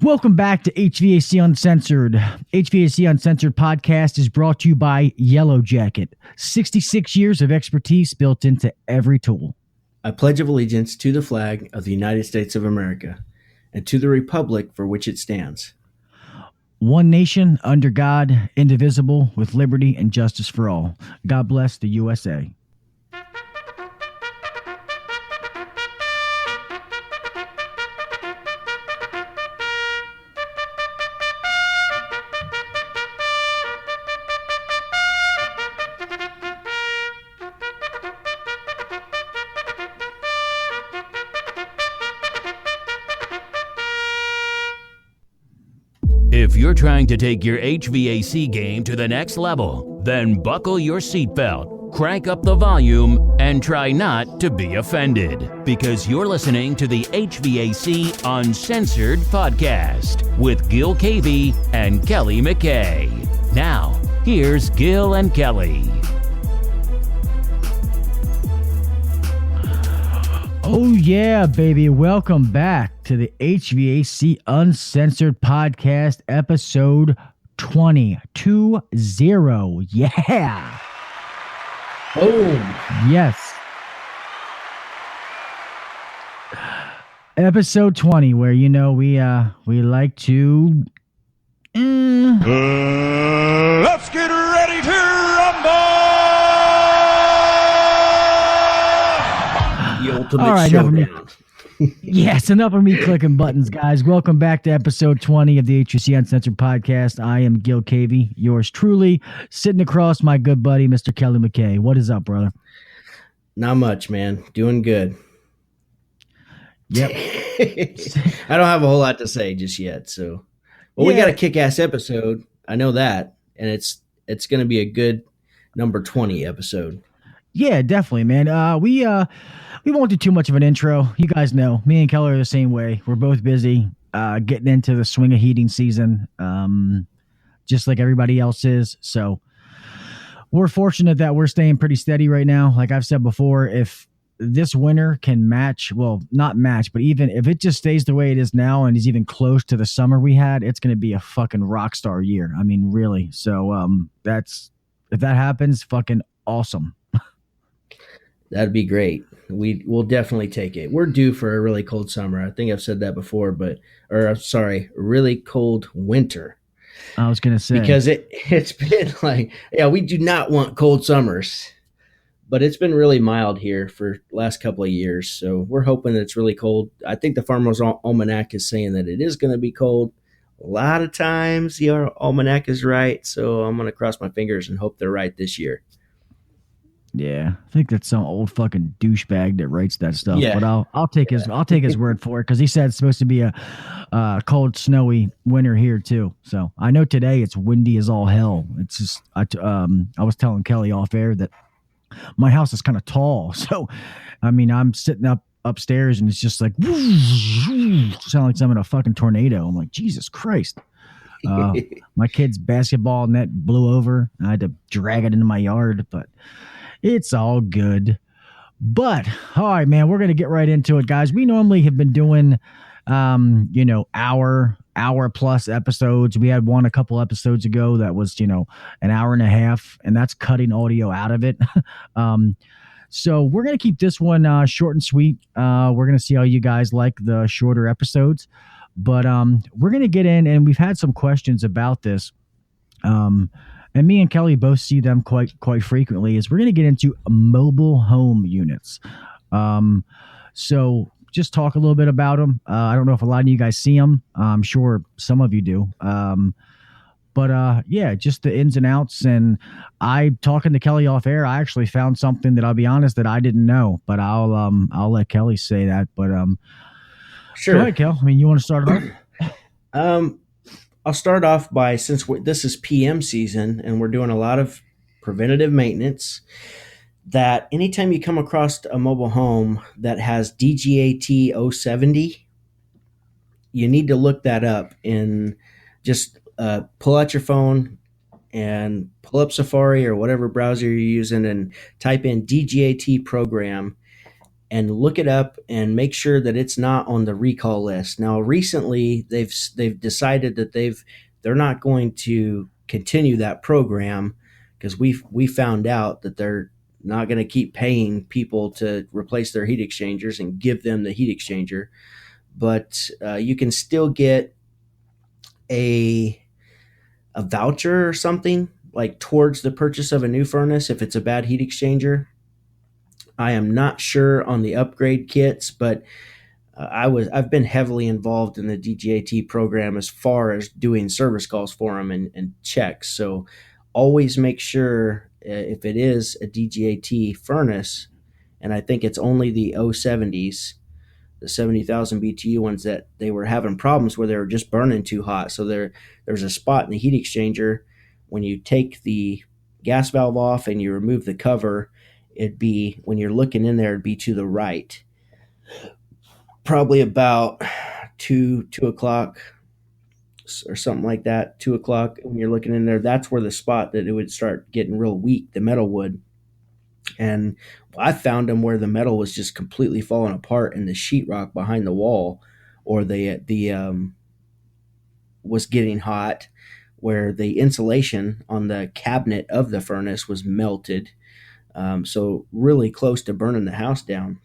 Welcome back to HVAC Uncensored. HVAC Uncensored podcast is brought to you by Yellow Jacket. 66 years of expertise built into every tool. I pledge of allegiance to the flag of the United States of America and to the republic for which it stands. One nation, under God, indivisible, with liberty and justice for all. God bless the USA. If you're trying to take your HVAC game to the next level, then buckle your seatbelt, crank up the volume, and try not to be offended, because you're listening to the HVAC Uncensored podcast with Gil Kelley and Kelly McKay. Now, here's Gil and Kelley. Oh yeah, baby. Welcome back to the HVAC Uncensored podcast, episode 20. Yeah. Oh, yes. Episode 20, where, you know, we like to... Let's get ready to rumble! the ultimate All right, showdown. Yes, enough of me clicking buttons, guys. Welcome back to episode 20 of the HVAC Uncensored podcast. I am Gil Kelley, yours truly, sitting across my good buddy, Mr. Kelly McKay. What is up, brother? Not much, man. Doing good. Yep. I don't have a whole lot to say just yet. So, well, we got a kick-ass episode. I know that, and it's going to be a good number 20 episode. Yeah, definitely, man. We won't do too much of an intro. You guys know, me and Keller are the same way. We're both busy getting into the swing of heating season, just like everybody else is. So we're fortunate that we're staying pretty steady right now. Like I've said before, if this winter can match, well, not match, but even if it just stays the way it is now and is even close to the summer we had, it's going to be a fucking rock star year. I mean, really. So if that happens, fucking awesome. That'd be great. We'll definitely take it. We're due for a really cold summer. I think I've said that before, really cold winter. I was going to say. Because it's been like, yeah, we do not want cold summers, but it's been really mild here for the last couple of years. So we're hoping that it's really cold. I think the Farmer's Almanac is saying that it is going to be cold. A lot of times the Almanac is right. So I'm going to cross my fingers and hope they're right this year. Yeah, I think that's some old fucking douchebag that writes that stuff. Yeah. But I'll take his word for it, because he said it's supposed to be a cold, snowy winter here too. So I know today it's windy as all hell. It's just I was telling Kelly off air that my house is kind of tall, so I mean I'm sitting upstairs and it's just like sound like I'm in a fucking tornado. I'm like, Jesus Christ. My kid's basketball net blew over. I had to drag it into my yard, but it's all good. But all right, man, we're going to get right into it, guys. We normally have been doing, hour plus episodes. We had one a couple episodes ago that was, an hour and a half, and that's cutting audio out of it. So we're going to keep this one short and sweet. We're going to see how you guys like the shorter episodes, but we're going to get in, and we've had some questions about this. And me and Kelly both see them quite frequently, is we're going to get into mobile home units. So just talk a little bit about them. I don't know if a lot of you guys see them. I'm sure some of you do. But just the ins and outs. And talking to Kelly off air, I actually found something that I'll be honest that I didn't know, but I'll let Kelly say that. But sure. Go ahead, Kel. I mean, you want to start it off? I'll start off by, since this is PM season and we're doing a lot of preventative maintenance, that anytime you come across a mobile home that has DGAT 070, you need to look that up and just pull out your phone and pull up Safari or whatever browser you're using and type in DGAT program. and look it up and make sure that it's not on the recall list. Now, recently they've decided that they're not going to continue that program because we found out that they're not going to keep paying people to replace their heat exchangers and give them the heat exchanger. But you can still get a voucher or something like towards the purchase of a new furnace if it's a bad heat exchanger. I am not sure on the upgrade kits, but I've been heavily involved in the DGAT program as far as doing service calls for them and checks. So always make sure if it is a DGAT furnace, and I think it's only the 070s, the 70,000 BTU ones, that they were having problems where they were just burning too hot. So there's a spot in the heat exchanger when you take the gas valve off and you remove the cover. It'd be, when you're looking in there, it'd be to the right, probably about 2 o'clock or something like that. 2 o'clock when you're looking in there, that's where the spot that it would start getting real weak, the metal would. And I found them where the metal was just completely falling apart and the sheetrock behind the wall, or the was getting hot, where the insulation on the cabinet of the furnace was melted. So really close to burning the house down.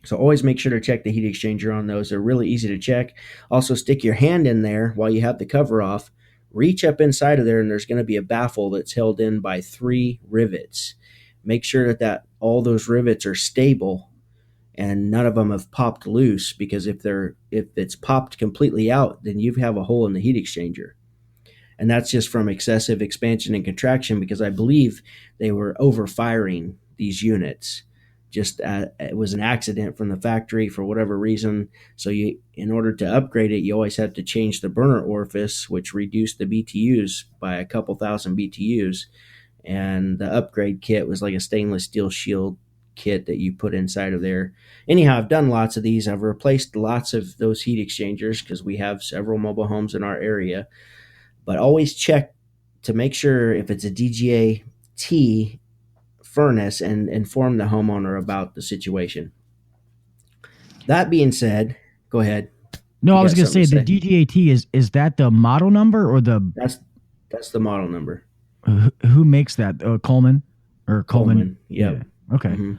So always make sure to check the heat exchanger on those. They're really easy to check. Also, stick your hand in there while you have the cover off. Reach up inside of there, and there's going to be a baffle that's held in by 3 rivets. Make sure that all those rivets are stable and none of them have popped loose, because if it's popped completely out, then you have a hole in the heat exchanger. And that's just from excessive expansion and contraction, because I believe they were overfiring these units. Just it was an accident from the factory for whatever reason. So in order to upgrade it, you always have to change the burner orifice, which reduced the BTUs by a couple thousand BTUs. And the upgrade kit was like a stainless steel shield kit that you put inside of there. Anyhow, I've done lots of these. I've replaced lots of those heat exchangers because we have several mobile homes in our area. But always check to make sure if it's a DGAT furnace and inform the homeowner about the situation. That being said, go ahead. No, I was going to say the DGAT is that the model number or the? That's the model number. Who makes that? Coleman or Coleman? Yep. Yeah. Okay. Mm-hmm.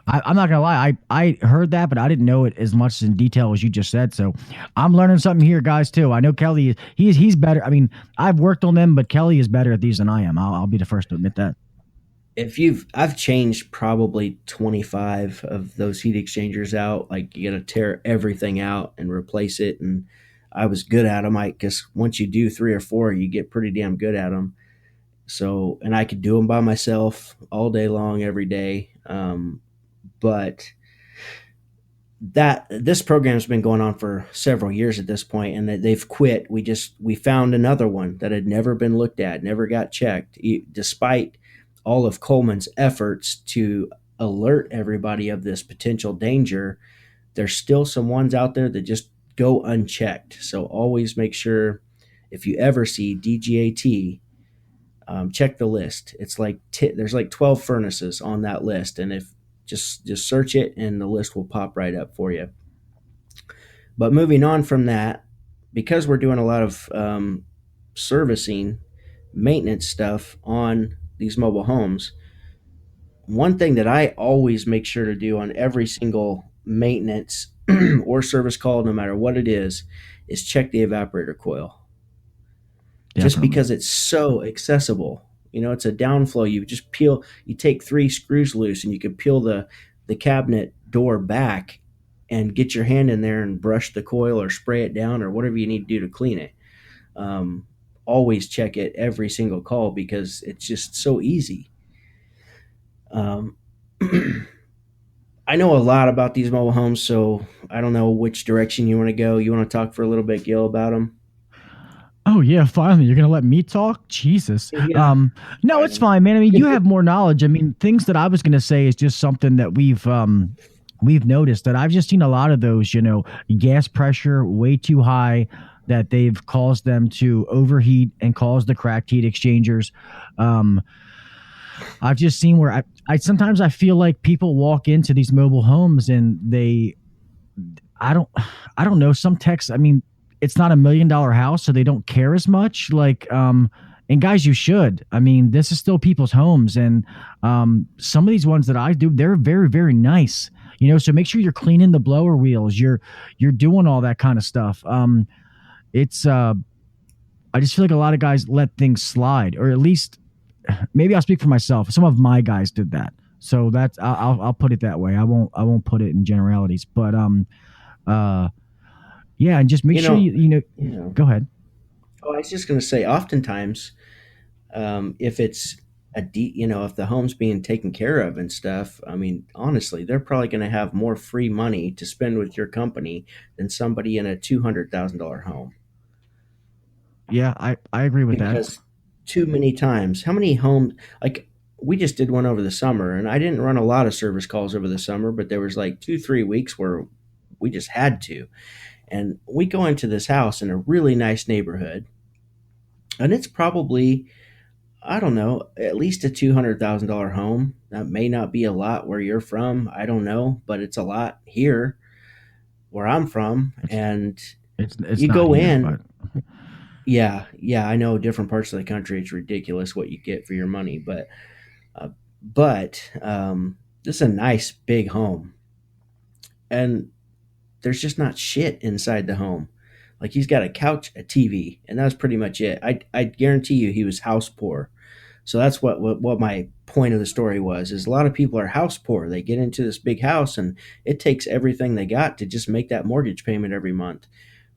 I'm not gonna lie. I heard that, but I didn't know it as much in detail as you just said. So I'm learning something here, guys. Too. I know Kelly. He's better. I mean, I've worked on them, but Kelly is better at these than I am. I'll be the first to admit that. I've changed probably 25 of those heat exchangers out. Like, you got to tear everything out and replace it. And I was good at them. Because once you do 3 or 4, you get pretty damn good at them. So, and I could do them by myself all day long, every day. But this program has been going on for several years at this point, and that they've quit. We found another one that had never been looked at, never got checked, despite all of Coleman's efforts to alert everybody of this potential danger. There's still some ones out there that just go unchecked. So always make sure, if you ever see DGAT, check the list. It's like there's like 12 furnaces on that list, and if just search it and the list will pop right up for you. But moving on from that, because we're doing a lot of servicing, maintenance stuff on these mobile homes, one thing that I always make sure to do on every single maintenance or service call, no matter what it is check the evaporator coil. Definitely. Just because it's so accessible. It's a downflow. You just you take 3 screws loose and you can peel the cabinet door back and get your hand in there and brush the coil or spray it down or whatever you need to do to clean it. Always check it every single call because it's just so easy. I know a lot about these mobile homes, so I don't know which direction you want to go. You want to talk for a little bit, Gil, about them? Oh yeah, finally you're gonna let me talk? Jesus. Yeah. No, it's fine, man. I mean, you have more knowledge. I mean, things that I was gonna say is just something that we've noticed, that I've just seen a lot of those, gas pressure way too high, that they've caused them to overheat and cause the cracked heat exchangers. I've just seen where I sometimes I feel like people walk into these mobile homes and I don't I don't know, some techs, I mean, it's not $1 million house, so they don't care as much. And guys, you should. I mean, this is still people's homes, and some of these ones that I do, they're very, very nice. So make sure you're cleaning the blower wheels. You're doing all that kind of stuff. It's I just feel like a lot of guys let things slide, or at least maybe I'll speak for myself. Some of my guys did that, so that's I'll put it that way. I won't put it in generalities, but uh, yeah, and just make You sure know, you. you know. Go ahead. Oh, I was just going to say, oftentimes, if it's if the home's being taken care of and stuff, I mean, honestly, they're probably going to have more free money to spend with your company than somebody in a $200,000 home. Yeah, I agree with that. Because too many times, how many homes, like we just did one over the summer, and I didn't run a lot of service calls over the summer, but there was like 2, 3 weeks where we just had to. And we go into this house in a really nice neighborhood, and it's probably, I don't know, at least a $200,000 home. That may not be a lot where you're from. I don't know, but it's a lot here where I'm from. It's And it's you not go here, but in, yeah, yeah, I know different parts of the country, it's ridiculous what you get for your money, uh, but this is a nice big home, and there's just not shit inside the home. Like he's got a couch, a TV, and that's pretty much it. I guarantee you he was house poor. So that's what my point of the story was. Is a lot of people are house poor. They get into this big house, and it takes everything they got to just make that mortgage payment every month.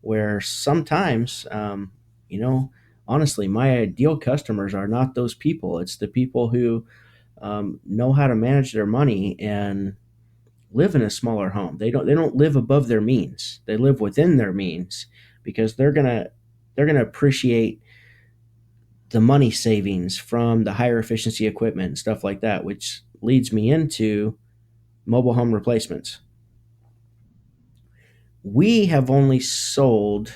Where sometimes, you know, honestly, my ideal customers are not those people. It's the people who know how to manage their money and live in a smaller home. They don't live above their means. They live within their means because they're gonna appreciate the money savings from the higher efficiency equipment and stuff like that, which leads me into mobile home replacements. We have only sold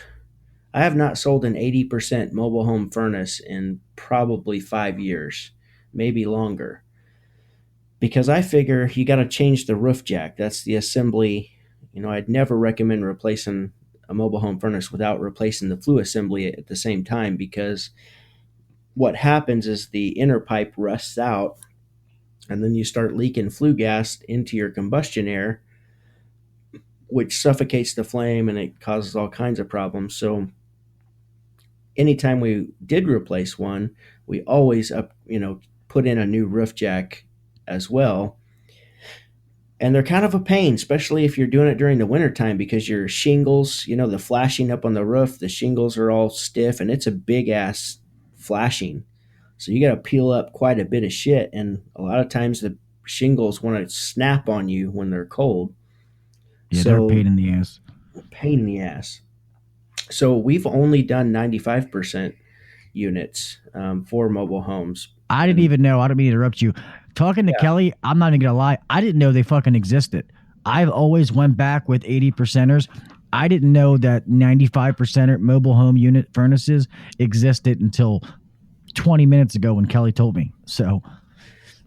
I have not sold an 80% mobile home furnace in probably 5 years, maybe longer. Because I figure you got to change the roof jack. That's the assembly. I'd never recommend replacing a mobile home furnace without replacing the flue assembly at the same time, because what happens is the inner pipe rusts out, and then you start leaking flue gas into your combustion air, which suffocates the flame and it causes all kinds of problems. So anytime we did replace one, we always put in a new roof jack as well. And they're kind of a pain, especially if you're doing it during the wintertime, because your shingles, the flashing up on the roof, the shingles are all stiff, and it's a big ass flashing. So you got to peel up quite a bit of shit. And a lot of times the shingles want to snap on you when they're cold. yeah, they're a So, pain in the ass. pain in the ass. So we've only done 95% units for mobile homes. I didn't And even know. I don't mean to interrupt you. Talking to yeah, Kelly, I'm not even gonna lie. I didn't know they fucking existed. I've always went back with 80%ers. I didn't know that 95% mobile home unit furnaces existed until 20 minutes ago when Kelly told me. So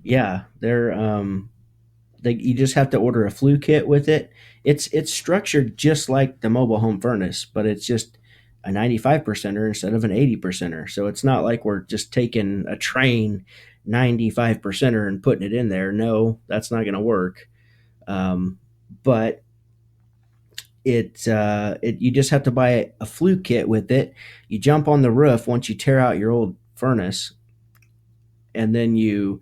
yeah, you just have to order a flue kit with it. It's structured just like the mobile home furnace, but it's just a 95%er instead of an 80%er. So it's not like we're just taking a train 95%er and putting it in there. No, that's not going to work. But it you just have to buy a flue kit with it. You jump on the roof once you tear out your old furnace, and then you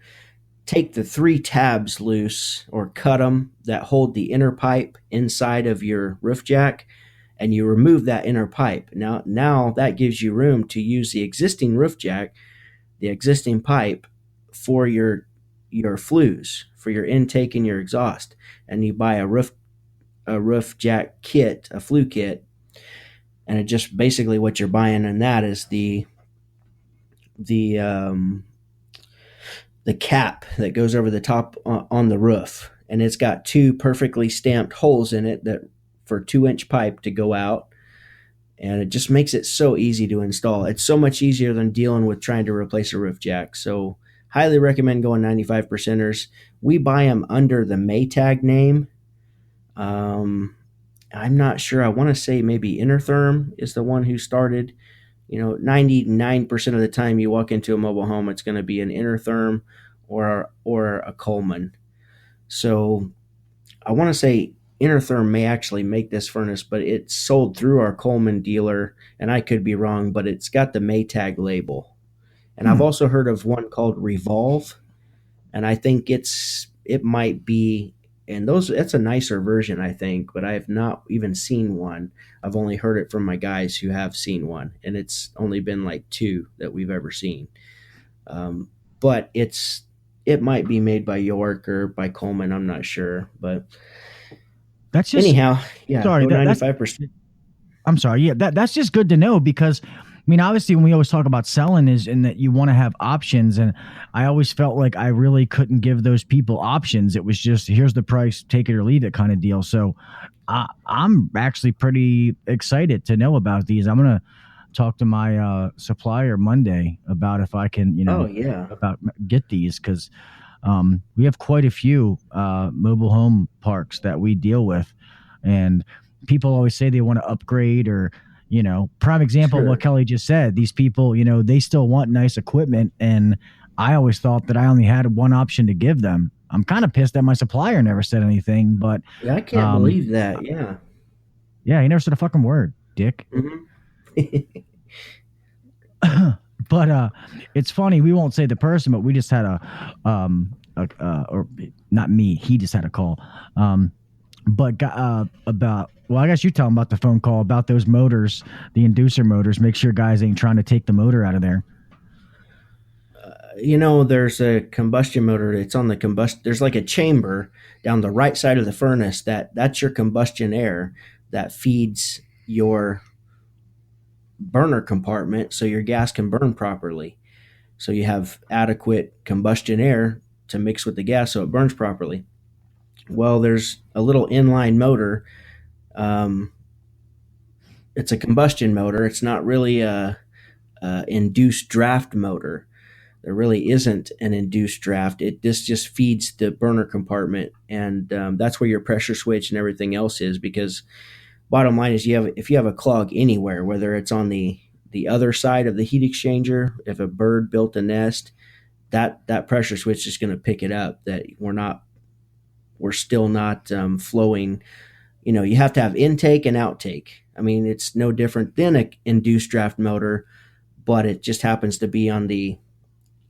take the three tabs loose or cut them that hold the inner pipe inside of your roof jack, and you remove that inner pipe. Now that gives you room to use the existing roof jack, the existing pipe, for your flues, for your intake and your exhaust. And you buy a roof jack kit, a flue kit, and it just basically what you're buying in that is the the cap that goes over the top on the roof, and it's got two perfectly stamped holes in it that for 2-inch pipe to go out, and it just makes it so easy to install. It's so much easier than dealing with trying to replace a roof jack. So highly recommend going 95 percenters. We buy them under the Maytag name. Um, I'm not sure. I want to say maybe Intertherm is the one who started. 99% of the time you walk into a mobile home, it's going to be an Intertherm or a Coleman. So I want to say Intertherm may actually make this furnace, but it's sold through our Coleman dealer, and I could be wrong, but it's got the Maytag label. And I've also heard of one called Revolve, and I think it might be, and that's a nicer version, I think, but I have not even seen one. I've only heard it from my guys who have seen one, and it's only been like two that we've ever seen. But it might be made by York or by Coleman. I'm not sure, but That's just anyhow, yeah, sorry. go 95%. I'm sorry. Yeah, that's just good to know because I mean, obviously, when we always talk about selling is in that you want to have options, and I always felt like I really couldn't give those people options. It was just here's the price, take it or leave it kind of deal. So I'm actually pretty excited to know about these. I'm gonna talk to my supplier Monday about if I can, Oh yeah, about get these because we have quite a few mobile home parks that we deal with, and people always say they want to upgrade or prime example of sure. what Kelly just said. These people, they still want nice equipment, and I always thought that I only had one option to give them. I'm kind of pissed that my supplier never said anything, but Yeah, I can't believe that. Yeah. yeah, he never said a fucking word, dick. Mm-hmm. But it's funny. We won't say the person, but we just had or not me. He just had a call. But about, well, I guess you tell him about the phone call about those motors, the inducer motors. Make sure guys ain't trying to take the motor out of there. There's a combustion motor. It's on the combustion. There's like a chamber down the right side of the furnace that's your combustion air that feeds your burner compartment so your gas can burn properly. So you have adequate combustion air to mix with the gas so it burns properly. Well, there's a little inline motor. Um, it's a combustion motor. It's not really a induced draft motor. There really isn't an induced draft. This just feeds the burner compartment, and that's where your pressure switch and everything else is. Because bottom line is, if you have a clog anywhere, whether it's on the other side of the heat exchanger, if a bird built a nest, that pressure switch is going to pick it up. That we're still not flowing. You have to have intake and outtake. I mean, it's no different than an induced draft motor, but it just happens to be on the,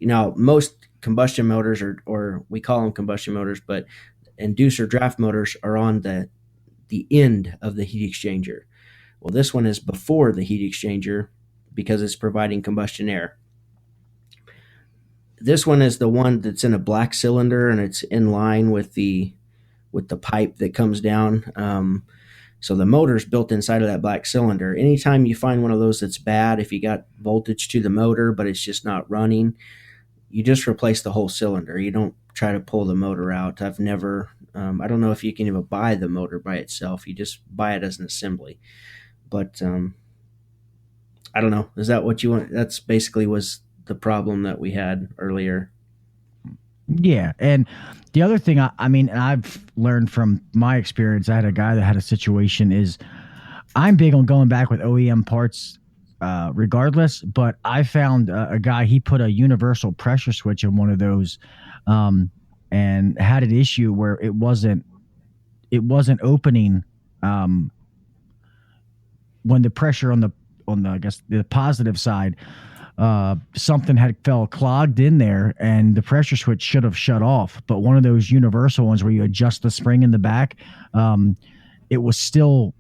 most combustion motors, or we call them combustion motors, but inducer draft motors are on the end of the heat exchanger. Well, this one is before the heat exchanger because it's providing combustion air. This one is the one that's in a black cylinder, and it's in line with the pipe that comes down. So the motor's built inside of that black cylinder. Anytime you find one of those that's bad, if you got voltage to the motor but it's just not running, you just replace the whole cylinder. You don't try to pull the motor out. I've never, I don't know if you can even buy the motor by itself. You just buy it as an assembly. But I don't know. Is that what you want? That's basically was the problem that we had earlier. Yeah, and the other thing, I mean, and I've learned from my experience, I had a guy that had a situation is I'm big on going back with OEM parts regardless, but I found a guy, he put a universal pressure switch in one of those and had an issue where it wasn't opening when the pressure on the I guess the positive side, something had felt clogged in there and the pressure switch should have shut off. But one of those universal ones where you adjust the spring in the back, it was still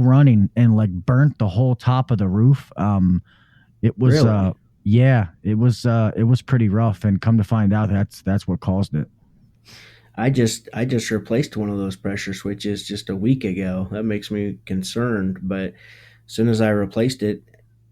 running and like burnt the whole top of the roof. It was Really? yeah, it was pretty rough, and come to find out that's what caused it. I just replaced one of those pressure switches just a week ago. That makes me concerned. But as soon as I replaced it,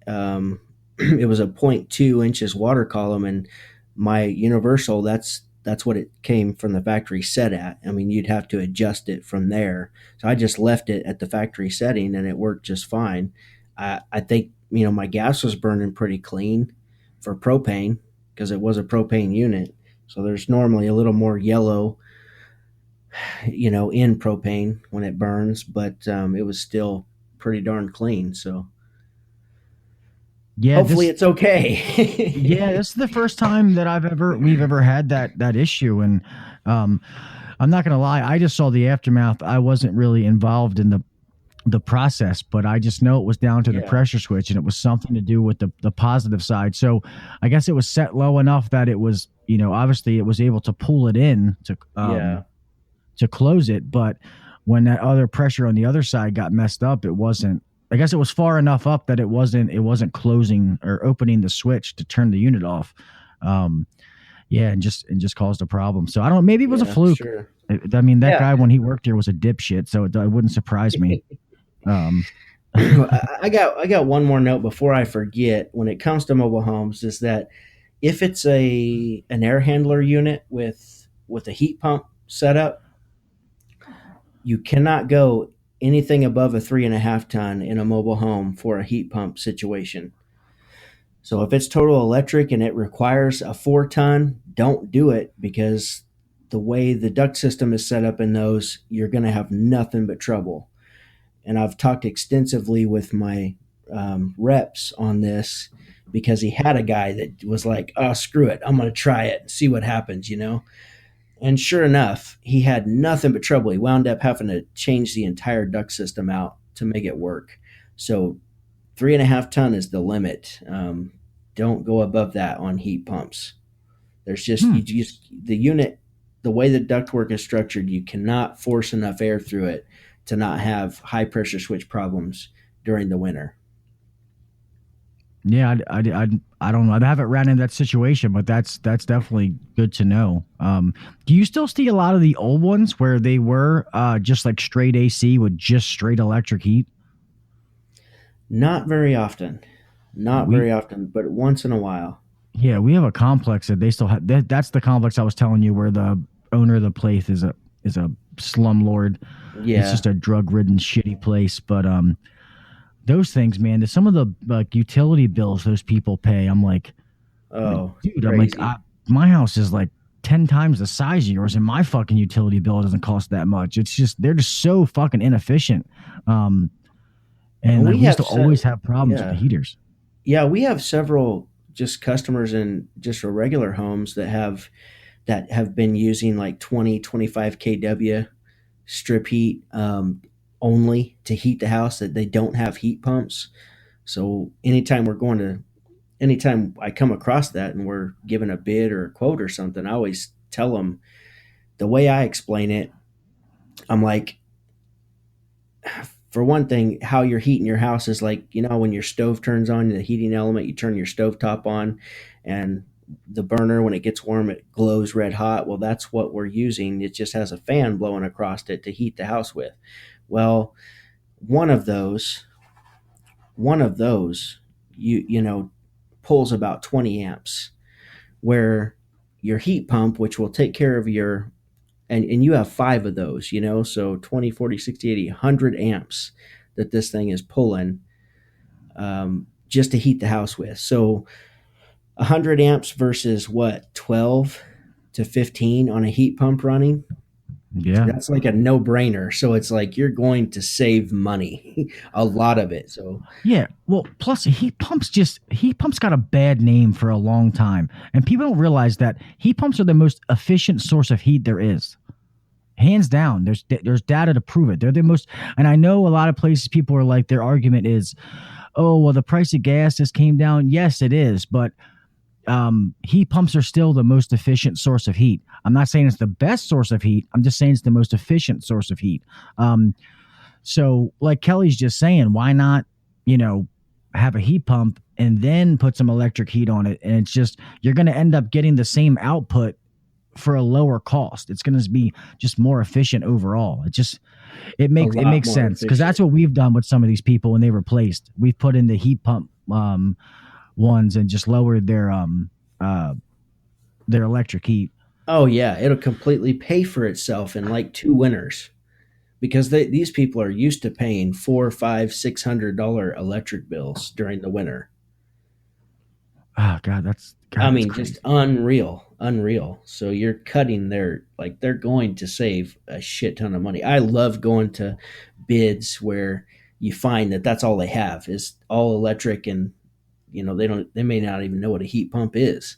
it was a 0.2 inches water column, and my universal, that's what it came from the factory set at. I mean, you'd have to adjust it from there. So I just left it at the factory setting, and it worked just fine. I think my gas was burning pretty clean for propane. because it was a propane unit. So there's normally a little more yellow, in propane when it burns, but it was still pretty darn clean. So Yeah, hopefully this it's okay. yeah, this is the first time that we've ever had that issue, and um, I'm not gonna lie, I just saw the aftermath. I wasn't really involved in the process, but I just know it was down to the Yeah. pressure switch, and it was something to do with the positive side. So I guess it was set low enough that it was, obviously it was able to pull it in Yeah. to close it, but when that other pressure on the other side got messed up, it wasn't. I guess it was far enough up that it wasn't closing or opening the switch to turn the unit off. Um, yeah, and just caused a problem. So I don't know. Maybe it was a Yeah, fluke. sure. I mean, that Yeah. guy when he worked here was a dipshit, so it wouldn't surprise me. Um, I got one more note before I forget. When it comes to mobile homes, is that if it's an air handler unit with a heat pump setup, you cannot go anything above a 3.5 ton in a mobile home for a heat pump situation. So if it's total electric and it requires a 4 ton, don't do it, because the way the duct system is set up in those, you're going to have nothing but trouble. And I've talked extensively with my reps on this, because he had a guy that was like, "Oh, screw it, I'm going to try it and see what happens." And sure enough, he had nothing but trouble. He wound up having to change the entire duct system out to make it work. So 3.5 ton is the limit. Don't go above that on heat pumps. There's just hmm. you just the unit, the way the ductwork is structured, you cannot force enough air through it to not have high pressure switch problems during the winter. Yeah, I don't know. I haven't ran into that situation, but that's definitely good to know. Do you still see a lot of the old ones where they were just like straight AC with just straight electric heat? Not very often. Not We very often, but once in a while. Yeah, we have a complex that they still have. That's the complex I was telling you, where the owner of the place is a slumlord. It's Yeah. just a drug ridden, shitty place. But those things, man, some of the like utility bills those people pay. Oh, dude, crazy. my house is like 10 times the size of yours, and my fucking utility bill doesn't cost that much. It's just they're just so fucking inefficient. Um, and And like we we used have to set, always have problems with the yeah. heaters. Yeah, we have several just customers in just for regular homes that have been using like 20, 25 kW strip heat, only to heat the house, that they don't have heat pumps. So anytime I come across that and we're given a bid or a quote or something, I always tell them the way I explain it. I'm like, for one thing, how you're heating your house is like, when your stove turns on, the heating element, you turn your stove top on, and the burner, when it gets warm, it glows red hot. Well, that's what we're using. It just has a fan blowing across it to heat the house with. Well, one of those, you know, pulls about 20 amps, where your heat pump, which will take care of and you have five of those, so 20, 40, 60, 80, 100 amps that this thing is pulling, just to heat the house with. So 100 amps versus what, 12 to 15 on a heat pump running, Yeah. that's like a no-brainer. So it's like you're going to save money, a lot of it. So Yeah, well, plus heat pumps got a bad name for a long time, and people don't realize that heat pumps are the most efficient source of heat there is, hands down. There's data to prove it. They're the most, and I know a lot of places people are like, their argument is, oh well, the price of gas has came down. Yes, it is, but heat pumps are still the most efficient source of heat. I'm not saying it's the best source of heat. I'm just saying it's the most efficient source of heat. So, like Kelly's just saying, why not, you know, have a heat pump and then put some electric heat on it? And it's just, you're going to end up getting the same output for a lower cost. It's going to be just more efficient overall. It a makes lot more sense, because that's efficient. what we've done with some of these people when they replaced. We've put in the heat pump ones and just lowered uh, their electric heat. Oh yeah, it'll completely pay for itself in like 2 winters, because these people are used to paying $400, $500, $600 electric bills during the winter. Oh God, I that's mean, crazy. just unreal. So you're cutting their like they're going to save a shit ton of money. I love going to bids where you find that that's all they have is all electric, and they may not even know what a heat pump is.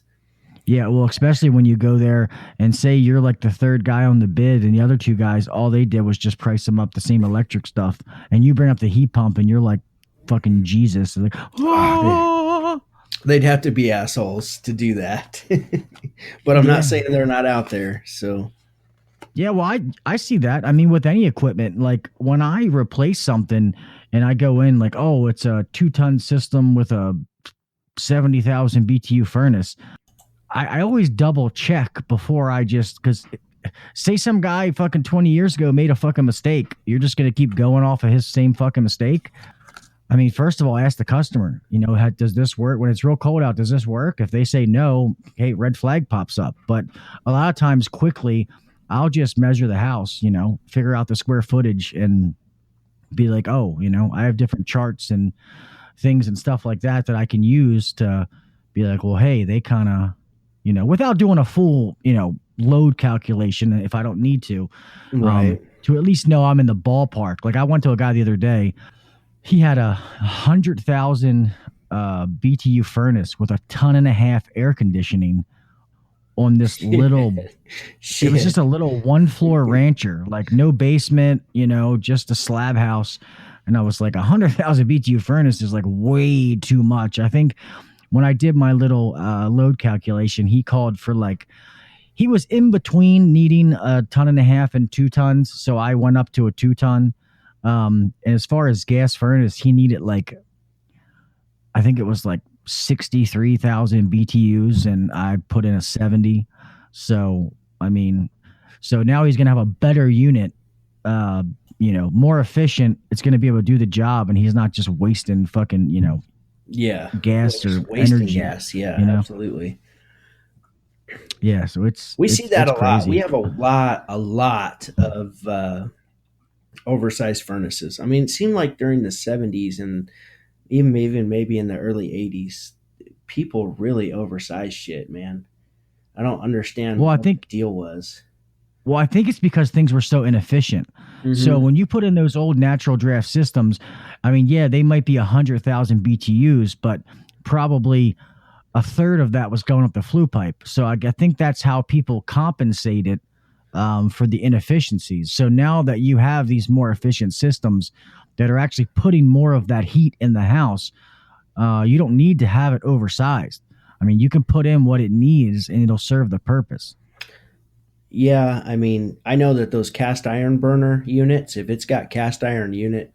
Yeah, well, especially when you go there and say you're like the third guy on the bid, and the other two guys, all they did was just price them up the same electric stuff, and you bring up the heat pump, and you're like fucking Jesus. They're like, Ah, oh, they'd have to be assholes to do that. But I'm not yeah, saying they're not out there. So yeah. Well, I see that. I mean, with any equipment, like when I replace something, and I go in like, oh, it's a 2-ton system with a 70,000 BTU furnace. I always double check before I just because say some guy fucking 20 years ago made a fucking mistake. You're just going to keep going off of his same fucking mistake. I mean, first of all, ask the customer, does this work when it's real cold out? Does this work? If they say no, hey, red flag pops up. But a lot of times quickly, I'll just measure the house, figure out the square footage and be like, oh, I have different charts and things and stuff like that I can use to be like, well, hey, they kind of, without doing a full, load calculation if I don't need right. to at least know I'm in the ballpark. Like I went to a guy the other day, he had a 100,000 BTU furnace with a ton and a half air conditioning on this little. It was just Shit. a little one floor rancher, like no basement, just a slab house. And I was like, 100,000 BTU furnace is like way too much. I think when I did my little load calculation, he called for like, he was in between needing a ton and a half and 2 tons. So I went up to a 2-ton. And as far as gas furnace, he needed like, I think it was like 63,000 BTUs, and I put in a 70. So, I mean, so now he's going to have a better unit, uh, more efficient. It's going to be able to do the job, and he's not just wasting fucking, Yeah. gas or Just wasting energy, gas. Yeah, you know? absolutely. Yeah. So We see that it's a lot. We crazy. have a lot of oversized furnaces. I mean, it seemed like during the 70s and even maybe in the early 80s, people really oversized shit, man. I don't understand Well, I what the think deal was. Well, I think it's because things were so inefficient. So Hmm. when you put in those old natural draft systems, I mean, yeah, they might be 100,000 BTUs, but probably a third of that was going up the flue pipe. So I think that's how people compensated for the inefficiencies. So now that you have these more efficient systems that are actually putting more of that heat in the house, you don't need to have it oversized. I mean, you can put in what it needs and it'll serve the purpose. Yeah, I mean, I know that those cast iron burner units, if it's got cast iron unit,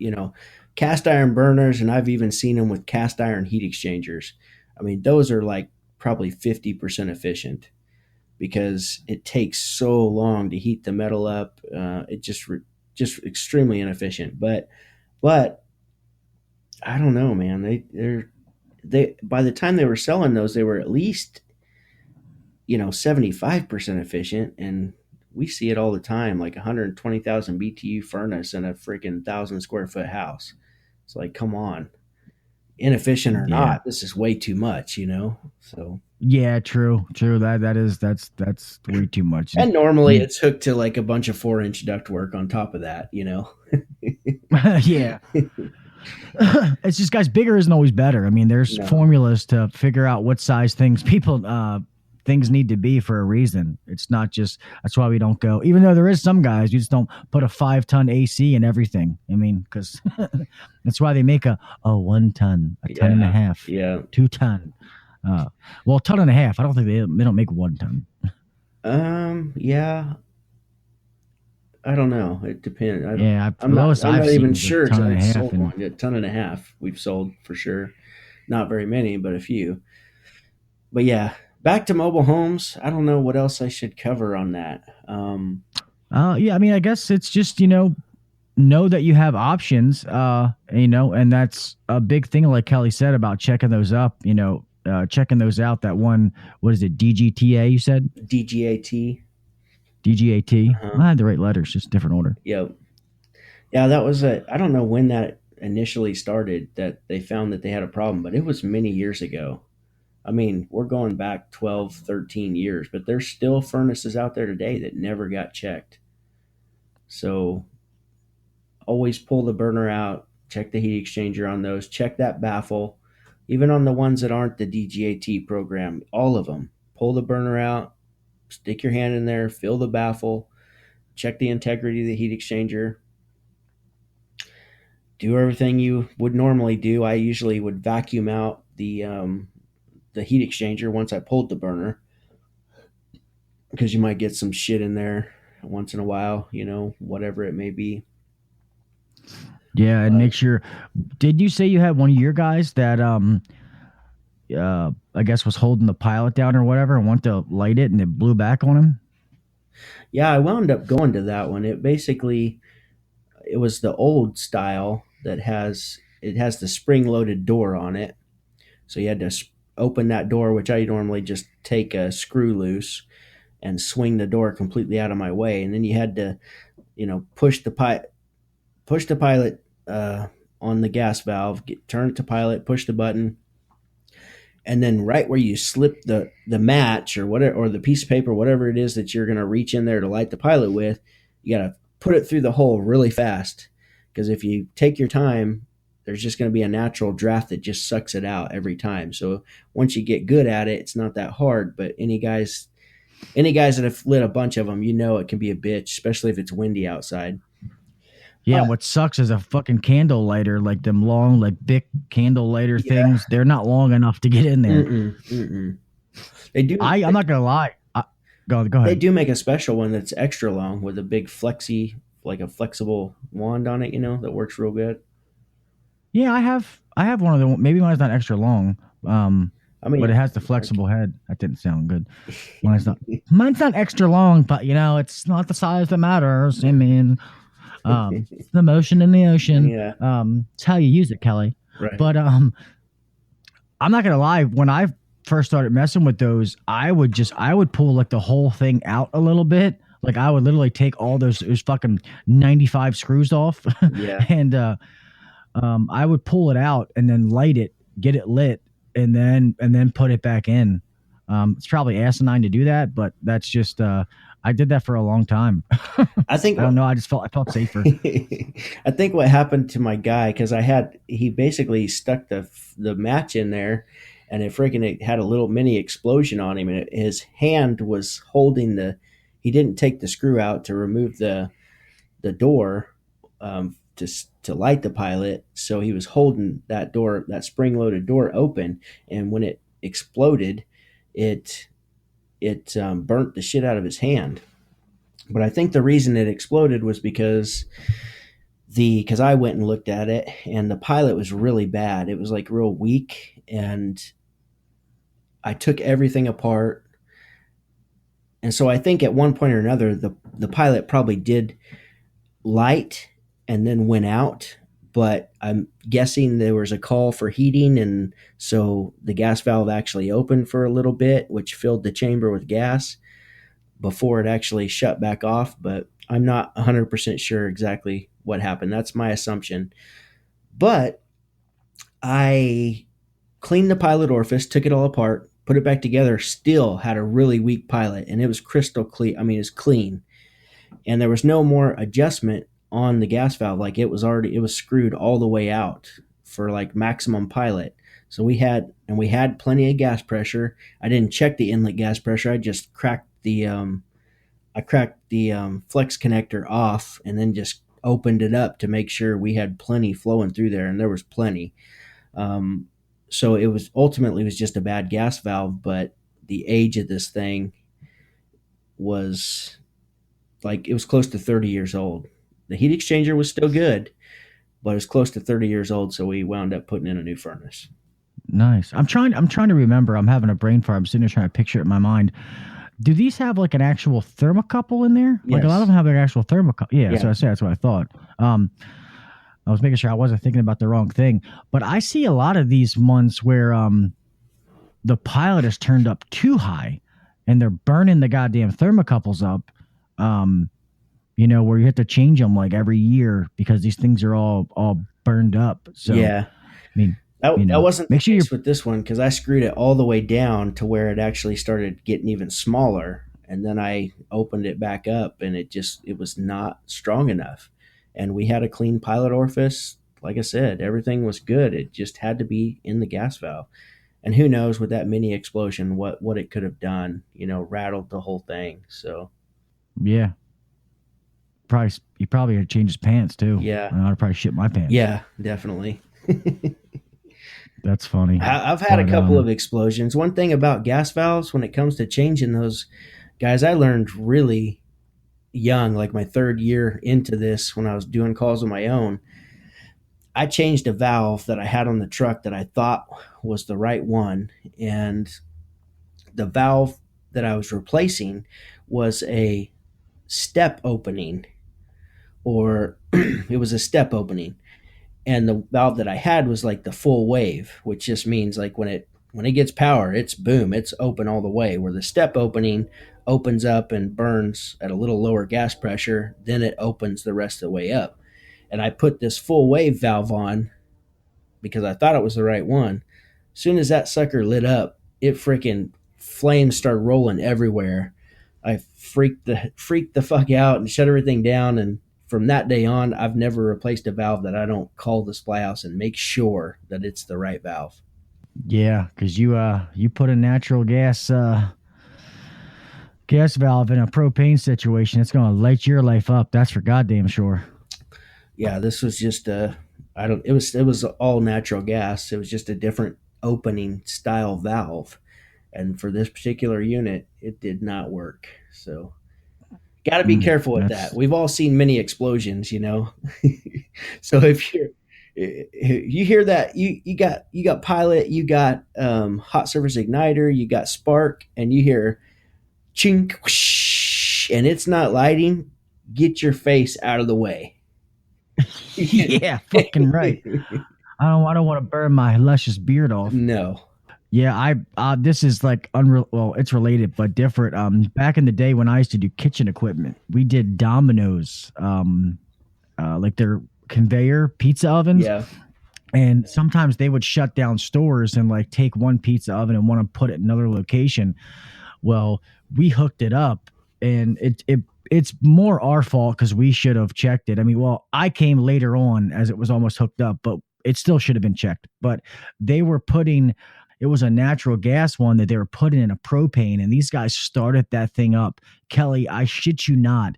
cast iron burners, and I've even seen them with cast iron heat exchangers. I mean, those are like probably 50% efficient because it takes so long to heat the metal up. It just extremely inefficient. But I don't know, man. They by the time they were selling those, they were at least 75% efficient, and we see it all the time, like 120,000 BTU furnace in a freaking 1,000 square foot house. It's like, come on, inefficient or Yeah. not, this is way too much. So, Yeah, true. That's way too much. and normally And it's hooked to like a bunch of 4-inch ductwork on top of that. yeah, it's just guys, bigger isn't always better. I mean, there's No, formulas to figure out what size things need to be for a reason. It's not just that's why we don't go. Even though there is some guys, you just don't put a 5-ton AC in everything. I mean, because that's why they make a 1-ton, a ton and a yeah, half, yeah. 2-ton. Well, a ton and a half. I don't think they don't make 1-ton. Yeah, I don't know. It depends. I don't. Yeah, I'm the not. lowest I'm I've not even seen is a sure because ton I and a haven't half, sold and one. A ton and a half we've sold for sure. Not very many, but a few. But yeah, back to mobile homes. I don't know what else I should cover on that. yeah, I mean, I guess it's just know that you have options, and that's a big thing, like Kelly said about checking those up, checking those out. That one, what is it, DGTA? You said DGAT. DGAT. Uh-huh. I had the right letters, just different order. Yep. Yeah, that was a. I don't know when that initially started that they found that they had a problem, but it was many years ago. I mean, we're going back 12, 13 years, but there's still furnaces out there today that never got checked. So always pull the burner out, check the heat exchanger on those, check that baffle. Even on the ones that aren't the DGAT program, all of them, pull the burner out, stick your hand in there, fill the baffle, check the integrity of the heat exchanger, do everything you would normally do. I usually would vacuum out the heat exchanger once I pulled the burner because you might get some shit in there once in a while, whatever it may be. Yeah, and But make sure. Did you say you had one of your guys that I guess was holding the pilot down or whatever and went to light it and it blew back on him? yeah, I wound up going to that one. It was the old style that has the spring loaded door on it. So you had to open that door, which I normally just take a screw loose and swing the door completely out of my way, and then you had to, push the pilot on the gas valve, turn it to pilot, push the button, and then right where you slip the match or whatever, or the piece of paper, whatever it is that you're going to reach in there to light the pilot with, you got to put it through the hole really fast, because if you take your time, there's just going to be a natural draft that just sucks it out every time. So once you get good at it, it's not that hard. But any guys that have lit a bunch of them, it can be a bitch, especially if it's windy outside. Yeah, But and what sucks is a fucking candle lighter, like them long, like big candle lighter yeah, things. They're not long enough to get in there. they do. I'm not gonna lie. Go They ahead. do make a special one that's extra long with a big like a flexible wand on it. That works real good. Yeah, I have one of the maybe mine's not extra long. I But mean, it has the flexible head. That didn't sound good. Mine's not extra long, but it's not the size that matters. I mean, it's the motion in the ocean. yeah, It's how you use it, Kelly. right. But I'm not gonna lie. When I first started messing with those, I would pull like the whole thing out a little bit. Like I would literally take all those fucking 95 screws off, Yeah. and I would pull it out and then light it, get it lit, and then put it back in. It's probably asinine to do that, but that's just I did that for a long time. I think I don't know. I felt safer. I think what happened to my guy, because he basically stuck the match in there, and it had a little mini explosion on him, and his hand was holding he didn't take the screw out to remove the door, to light the pilot, so he was holding that spring loaded door open, and when it exploded, it burnt the shit out of his hand. But I think the reason it exploded was because I went and looked at it, and the pilot was really bad. It was like real weak, and I took everything apart. And so I think at one point or another, the pilot probably did light and then went out. But I'm guessing there was a call for heating, and so the gas valve actually opened for a little bit, which filled the chamber with gas before it actually shut back off. But I'm not 100% sure exactly what happened. That's my assumption. But I cleaned the pilot orifice, took it all apart, put it back together, still had a really weak pilot, and it was crystal clean. I mean, it's clean. And there was no more adjustment on the gas valve. Like it was screwed all the way out for like maximum pilot. So we had plenty of gas pressure. I didn't check the inlet gas pressure. I just cracked the flex connector off and then just opened it up to make sure we had plenty flowing through there, and there was plenty. So it was just a bad gas valve, but the age of this thing was it was close to 30 years old. The heat exchanger was still good, but it was close to 30 years old, so we wound up putting in a new furnace. Nice. I'm trying to remember. I'm having a brain fart. I'm sitting there trying to picture it in my mind. Do these have like an actual thermocouple in there? Like a lot of them have an actual thermocouple. Yeah, so that's what I thought. I was making sure I wasn't thinking about the wrong thing. But I see a lot of these ones where the pilot is turned up too high and they're burning the goddamn thermocouples up. Where you have to change them like every year because these things are all burned up. So Yeah. I mean, I wasn't the Make sure you're case with this one because I screwed it all the way down to where it actually started getting even smaller, and then I opened it back up, and it was not strong enough. And we had a clean pilot orifice. Like I said, everything was good. It just had to be in the gas valve. And who knows with that mini explosion what it could have done? Rattled the whole thing. So yeah. He probably had to change his pants too. yeah, I'd probably shit my pants. yeah, definitely. That's funny. I've had a couple of explosions. One thing about gas valves, when it comes to changing those, guys, I learned really young, like my third year into this, when I was doing calls on my own. I changed a valve that I had on the truck that I thought was the right one, and the valve that I was replacing was a step opening, or it was a step opening, and the valve that I had was like the full wave, which just means like when it gets power, it's boom, it's open all the way. Where the step opening opens up and burns at a little lower gas pressure, then it opens the rest of the way up. And I put this full wave valve on because I thought it was the right one. As soon as that sucker lit up, it freaking flames started rolling everywhere. I freaked the fuck out and shut everything down. And from that day on, I've never replaced a valve that I don't call the supply house and make sure that it's the right valve. Yeah, because you put a natural gas valve in a propane situation, it's gonna light your life up. That's for goddamn sure. Yeah, this was just it was all natural gas. It was just a different opening style valve. And for this particular unit, it did not work. So got to be careful with that. We've all seen many explosions, So if you hear that, you got pilot, you got hot surface igniter, you got spark, and you hear chink whoosh, and it's not lighting, get your face out of the way. Yeah, fucking right. I don't want to burn my luscious beard off. No. Yeah, this is like unreal. Well, it's related but different. Back in the day when I used to do kitchen equipment, we did Domino's, like their conveyor pizza ovens. Yeah. And sometimes they would shut down stores and like take one pizza oven and want to put it in another location. Well, we hooked it up, and it's more our fault because we should have checked it. I mean, well, I came later on as it was almost hooked up, but it still should have been checked. But they were it was a natural gas one that they were putting in a propane, and these guys started that thing up. Kelly, I shit you not.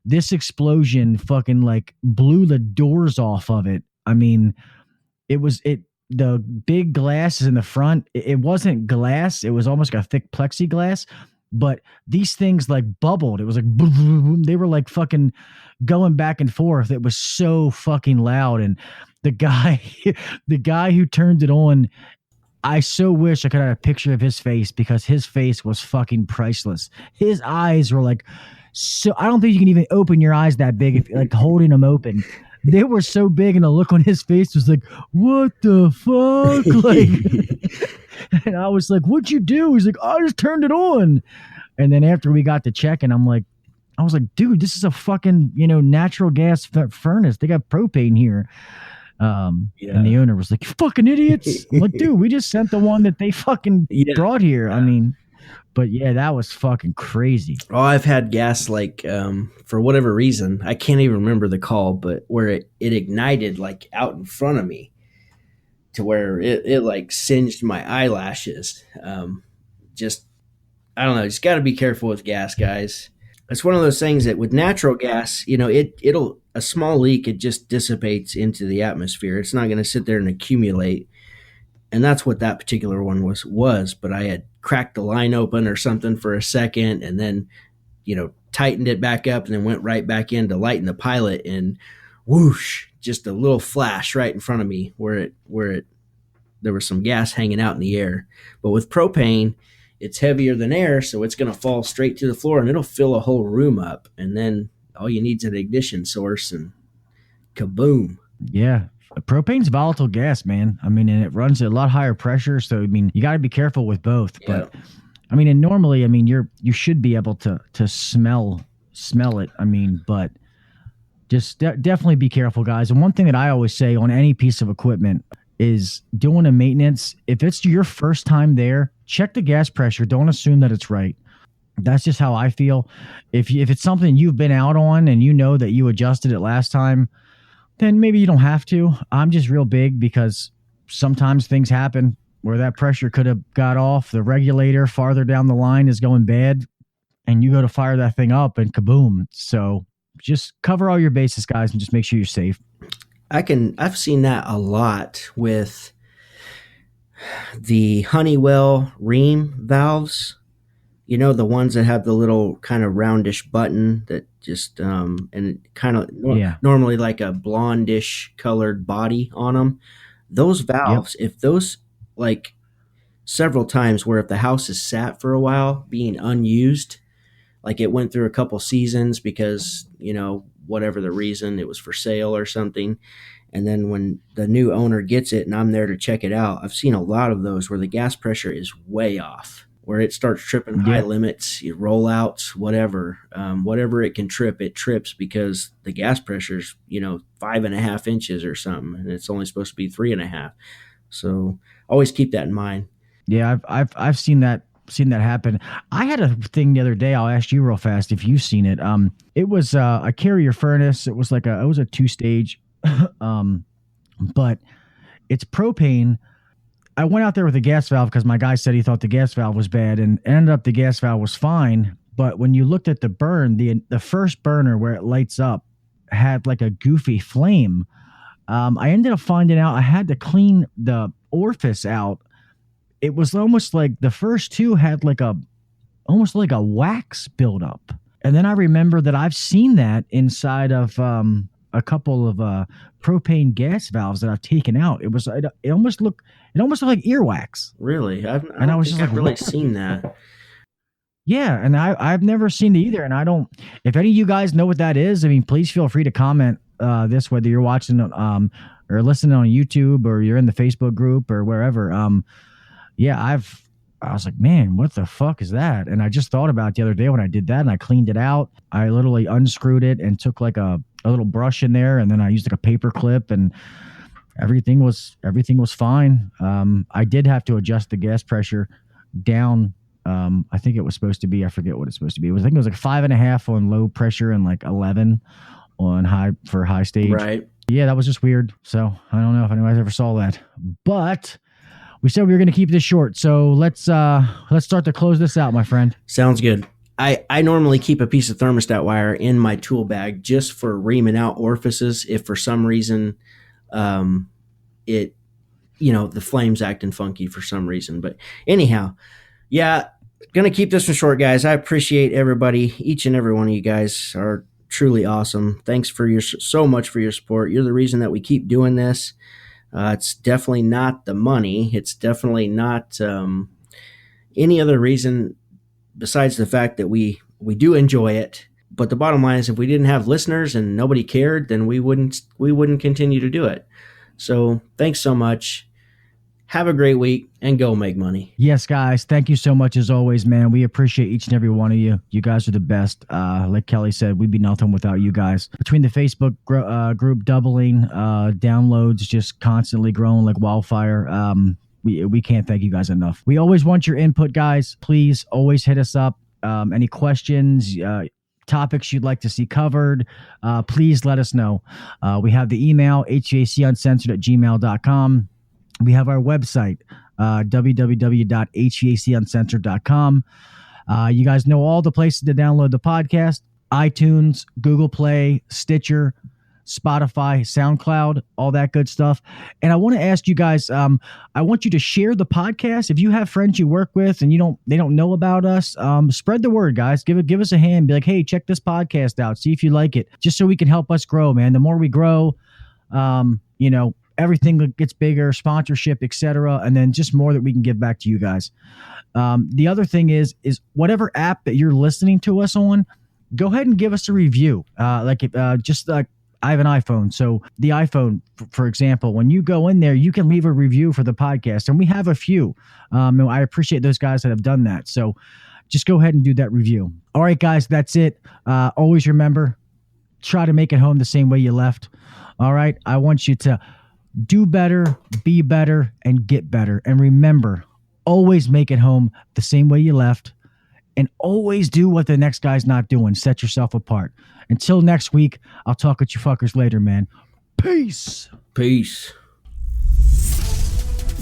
This explosion fucking like blew the doors off of it. I mean, the big glass is in the front. It wasn't glass. It was almost like a thick plexiglass, but these things like bubbled. It was like, boom, boom, boom. They were like fucking going back and forth. It was so fucking loud. And the guy who turned it on, I so wish I could have a picture of his face because his face was fucking priceless. His eyes were like, so I don't think you can even open your eyes that big if you're like holding them open. They were so big, and the look on his face was like, what the fuck? Like, and I was like, what'd you do? He's like, I just turned it on. And then after we got to checking, I was like, dude, this is a fucking, natural gas furnace. They got propane here. And the owner was like, you fucking idiots. I'm like, dude, we just sent the one that they fucking brought here. I mean, but yeah, that was fucking crazy. Oh, I've had gas like for whatever reason, I can't even remember the call, but where it ignited like out in front of me to where it like singed my eyelashes. Just I don't know, just got to be careful with gas, guys. It's one of those things that with natural gas, it'll a small leak, it just dissipates into the atmosphere. It's not going to sit there and accumulate. And that's what that particular one was. But I had cracked the line open or something for a second, and then, tightened it back up, and then went right back in to lighten the pilot, and whoosh, just a little flash right in front of me where there was some gas hanging out in the air. But with propane, it's heavier than air, so it's going to fall straight to the floor, and it'll fill a whole room up. And then all you need is an ignition source, and kaboom. Yeah. Propane's volatile gas, man. I mean, and it runs at a lot higher pressure. So, I mean, you got to be careful with both. Yeah. But, I mean, and normally, I mean, you should be able to smell it. I mean, but just definitely be careful, guys. And one thing that I always say on any piece of equipment is doing a maintenance. If it's your first time there, check the gas pressure. Don't assume that it's right. That's just how I feel. If it's something you've been out on and you know that you adjusted it last time, then maybe you don't have to. I'm just real big because sometimes things happen where that pressure could have got off. The regulator farther down the line is going bad, and you go to fire that thing up and kaboom. So just cover all your bases, guys, and just make sure you're safe. I've seen that a lot with the Honeywell ream valves. You know, the ones that have the little kind of roundish button that just, and it kind of normally like a blondish colored body on them. Those valves, if those like several times where if the house is sat for a while being unused, like it went through a couple seasons because, you know, whatever the reason, it was for sale or something. And then when the new owner gets it and I'm there to check it out, I've seen a lot of those where the gas pressure is way off, where it starts tripping high limits, rollouts, whatever it can trip, it trips because the gas pressure's, 5.5 inches or something, and it's only supposed to be 3.5. So always keep that in mind. Yeah, I've seen that happen. I had a thing the other day. I'll ask you real fast if you've seen it. It was a carrier furnace. It was a 2-stage, but it's propane. I went out there with a gas valve because my guy said he thought the gas valve was bad, and ended up the gas valve was fine. But when you looked at the burn, the first burner where it lights up had like a goofy flame. I ended up finding out I had to clean the orifice out. It was almost like the first two had almost like a wax buildup. And then I remember that I've seen that inside of a couple of propane gas valves that I've taken out. It almost looked like earwax. Really? I don't think I've really seen that. Yeah, and I've never seen it either. And I don't. If any of you guys know what that is, I mean, please feel free to comment this, whether you're watching or listening on YouTube or you're in the Facebook group or wherever. I was like, man, what the fuck is that? And I just thought about it the other day when I did that, and I cleaned it out. I literally unscrewed it and took like a little brush in there, and then I used like a paper clip, and everything was fine. I did have to adjust the gas pressure down. I think it was supposed to be, I forget what it's supposed to be. I think it was like 5.5 on low pressure and like 11 on high stage. Right. Yeah, that was just weird. So I don't know if anybody's ever saw that, but we said we were going to keep this short. So let's start to close this out, my friend. Sounds good. I normally keep a piece of thermostat wire in my tool bag just for reaming out orifices if for some reason the flame's acting funky for some reason. But anyhow, yeah, going to keep this one short, guys. I appreciate everybody. Each and every one of you guys are truly awesome. Thanks so much for your support. You're the reason that we keep doing this. It's definitely not the money. It's definitely not any other reason besides the fact that we do enjoy it. But the bottom line is, if we didn't have listeners and nobody cared, then we wouldn't continue to do it. So thanks so much. Have a great week and go make money. Yes, guys. Thank you so much as always, man. We appreciate each and every one of you. You guys are the best. Like Kelly said, we'd be nothing without you guys. Between the Facebook group doubling, downloads just constantly growing like wildfire. We can't thank you guys enough. We always want your input, guys. Please always hit us up. Any questions, topics you'd like to see covered, please let us know. We have the email, hvasuncensored@gmail.com. We have our website, www.hvasuncensored.com. You guys know all the places to download the podcast: iTunes, Google Play, Stitcher, Spotify, SoundCloud, all that good stuff. And I want to ask you guys, I want you to share the podcast. If you have friends you work with and they don't know about us, spread the word, guys. Give us a hand. Be like, hey, check this podcast out. See if you like it, just so we can help us grow, man. The more we grow, everything gets bigger, sponsorship, etc., and then just more that we can give back to you guys. The other thing is whatever app that you're listening to us on, go ahead and give us a review. I have an iPhone, so the iPhone, for example, when you go in there, you can leave a review for the podcast, and we have a few. And I appreciate those guys that have done that. So just go ahead and do that review. All right, guys, that's it. Always remember, try to make it home the same way you left. All right, I want you to Do better, be better, and get better. And remember, always make it home the same way you left, and always do what the next guy's not doing. Set yourself apart. Until next week, I'll talk with you fuckers later, man. Peace. Peace.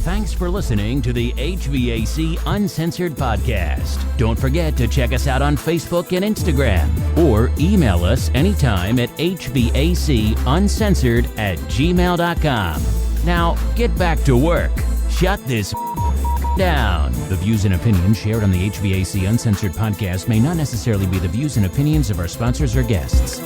Thanks for listening to the HVAC Uncensored Podcast. Don't forget to check us out on Facebook and Instagram, or email us anytime at hvacuncensored@gmail.com. Now, get back to work. Shut this down. The views and opinions shared on the HVAC Uncensored Podcast may not necessarily be the views and opinions of our sponsors or guests.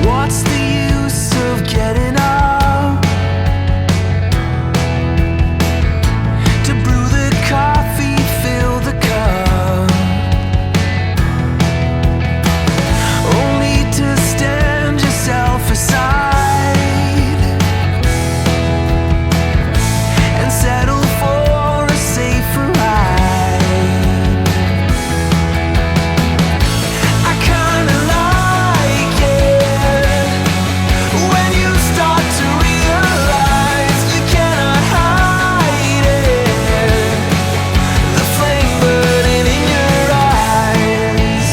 What's the use of getting up to brew the coffee, fill the cup, only to stand yourself aside and settle for a safer ride? I kinda like it when you start to realize you cannot hide it, the flame burning in your eyes.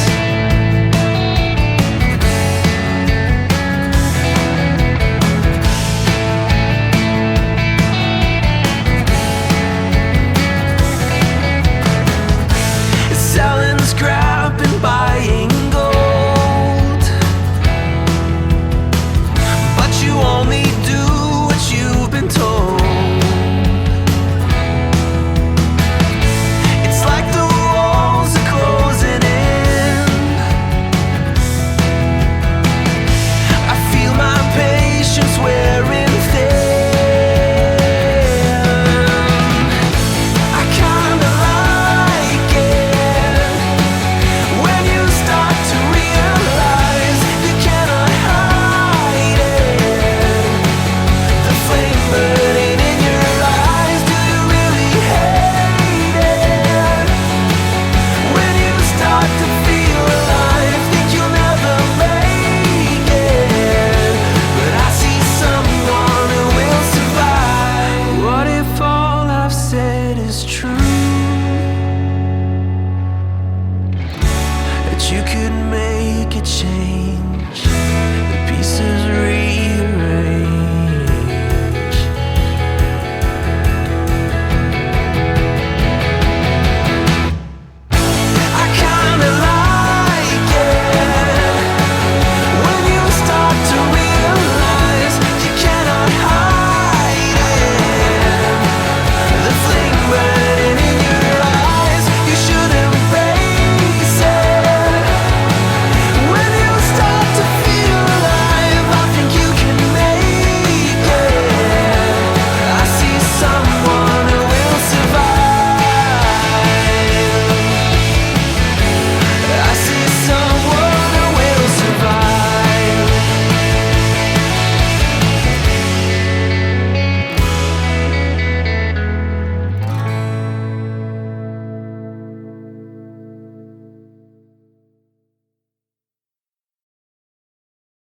Selling scrap